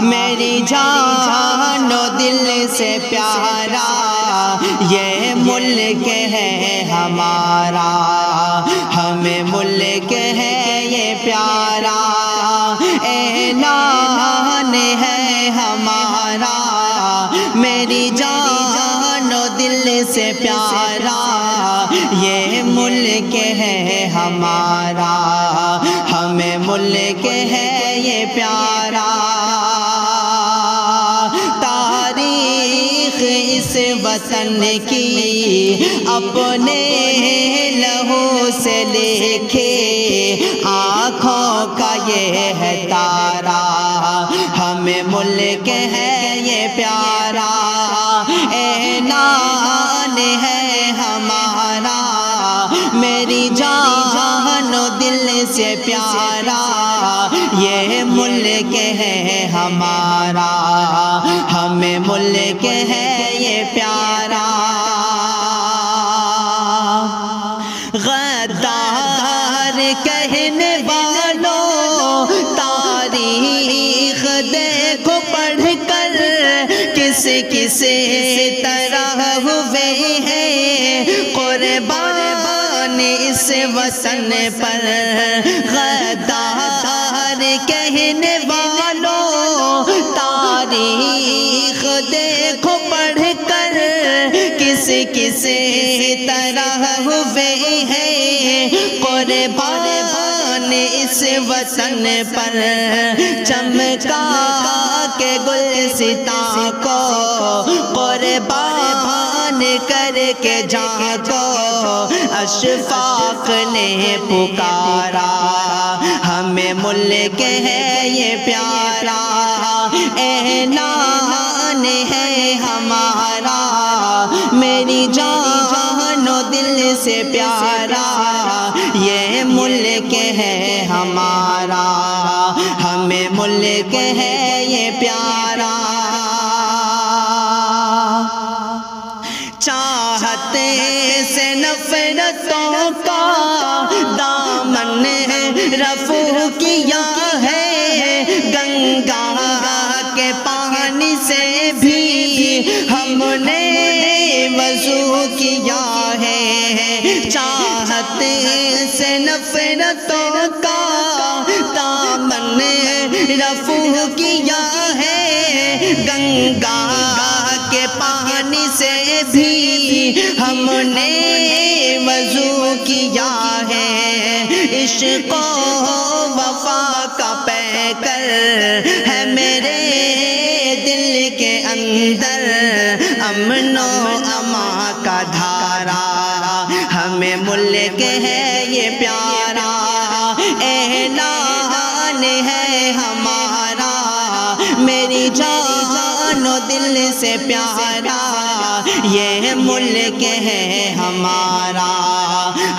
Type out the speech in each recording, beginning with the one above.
میری جان و دل سے پیارا یہ ملک ہے ہمارا، ہمیں ملک ہے یہ پیارا، اعلان ہے ہمارا، میری جان و دل سے پیارا یہ ملک ہے ہمارا، ہمیں ملک ہے یہ پیارا۔ تاریخ اس وطن کی اپنے لہو سے لکھے، آنکھوں کا یہ ہے تارا، ہمیں ملک ہے یہ پیارا، اعلان ہے ہمارا، میری جان و دل سے پیارا یہ ملک ہے ہمارا، ہمیں ملک ہے یہ پیارا۔ غدار کہنے والوں تاریخ دیکھو پڑھ کر کس کس طرح ہوئے ہیں قربان اس وطن پر۔ غدار کہنے والوں تاریخ دیکھو پڑھ کر کس کس طرح ہوئے ہیں قربان اس وطن پر۔ چمکا کے گلستاں کو قربان کر کے جاں کو اشفاق نے پکارا، ہمیں ملک ہے یہ پیارا، اعلان ہے ہمارا، میری جان و دل سے پیارا یہ ملک ہے ہمارا، ہمیں ملک ہے یہ پیارا۔ چاہتے سے نفرتوں کا دامن رفع کیا ہے، گنگا کے پانی سے بھی ہم نے وضو کیا ہے۔ چاہتے سے نفرتوں کا دامن رفع کیا ہے، گنگا کے پانی سے بھی ہم نے وضو کیا ہے۔ عشق و وفا کا پیکر ہے میرے دل کے اندر، امن و امان کا دھارا، ہمیں ملک ہے یہ پیارا، اعلان ہے ہمارا، میری جان و دل سے پیارا یہ ملک ہے ہمارا،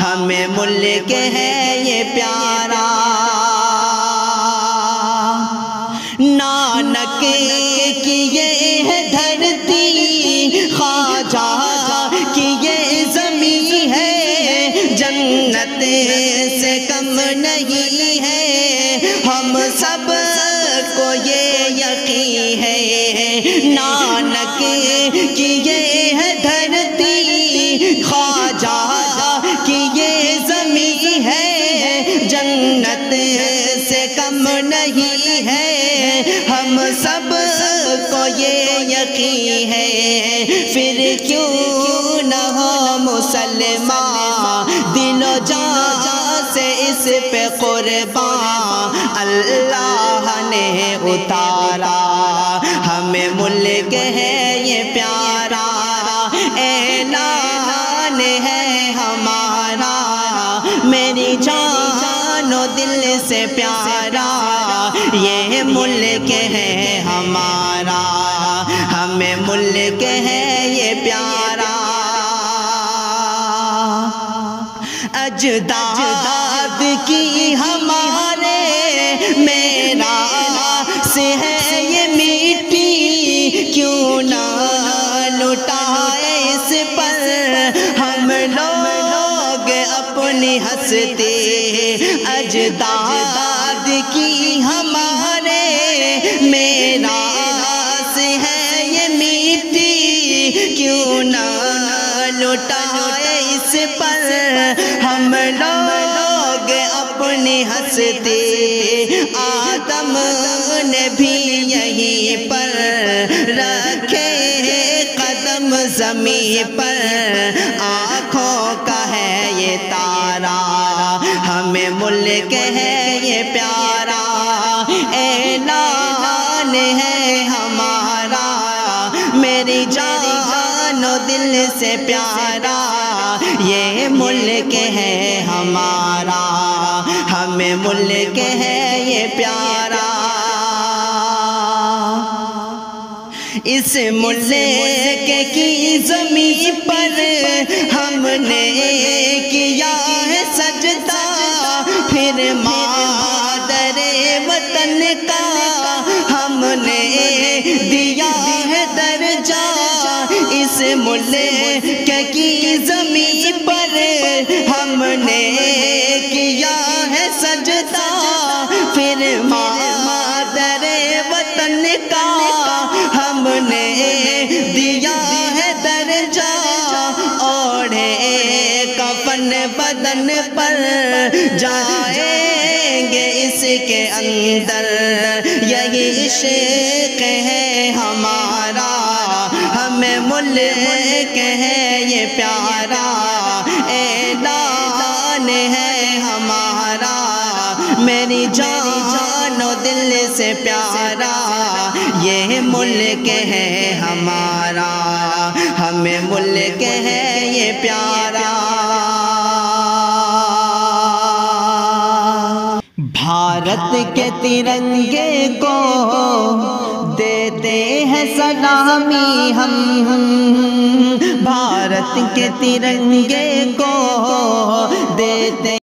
ہمیں ملک ہے یہ پیارا۔ نانک کی یہ ہے دھرتی، خواجہ کی یہ زمین ہے، جنت سے کم نہیں ہے، ہم سب کو یہ یقین ہے۔ نانک کی یہ ہے دھرتی، خواجہ کی یہ زمین ہے، جنت سے کم نہیں ہے، ہم سب کو یہ یقین ہے۔ پھر کیوں نہ ہو مسلمان دل و جان سے اس پہ قربان، اللہ نے اتارا، ہمیں ملک ہے یہ پیارا، اعلان ہے ہمارا، میری جان و دل سے پیارا یہ ملک ہے ہمارا، ہمیں ملک ہے یہ پیارا۔ اجداد کی ہمارے میراث ہے یہ میٹھی، کیوں نہ لٹائے اس پر ہم لوگ اپنی ہستی۔ اجداد کی ہمارے میراث لوگ اپنی ہستی آدم نے بھی یہیں پر رکھے قدم زمین پر، آنکھوں کا ہے یہ تارا ہمیں ملک ہے یہ پیارا، اعلان ہے ہمارا میری جان و دل سے پیارا، یہ ملک ہے ہمارا ہمیں ملک ہے یہ پیارا۔ اس ملک کی زمین پر ہم نے کیا ہے سجدہ، پھر مادر وطن کا ہم نے دیا ہے درجہ، اس ملک کی زمین پر ہم نے کیا ہے سجدہ، پھر مادر وطن کا ہم نے دیا ہے درجہ، اوڑھے کفن بدن پر جائیں گے اس کے اندر، یہی عشق ہے ہمارا ہمیں ملک ہے یہ پیارا، اعلان ہے ہمارا میری جان و دل سے پیارا، یہ ملک ہے ہمارا ہمیں ملک ہے یہ پیارا۔ بھارت کے ترنگے کو دیتے ہیں سلامی ہم، بھارت کے ترنگے کو دیتے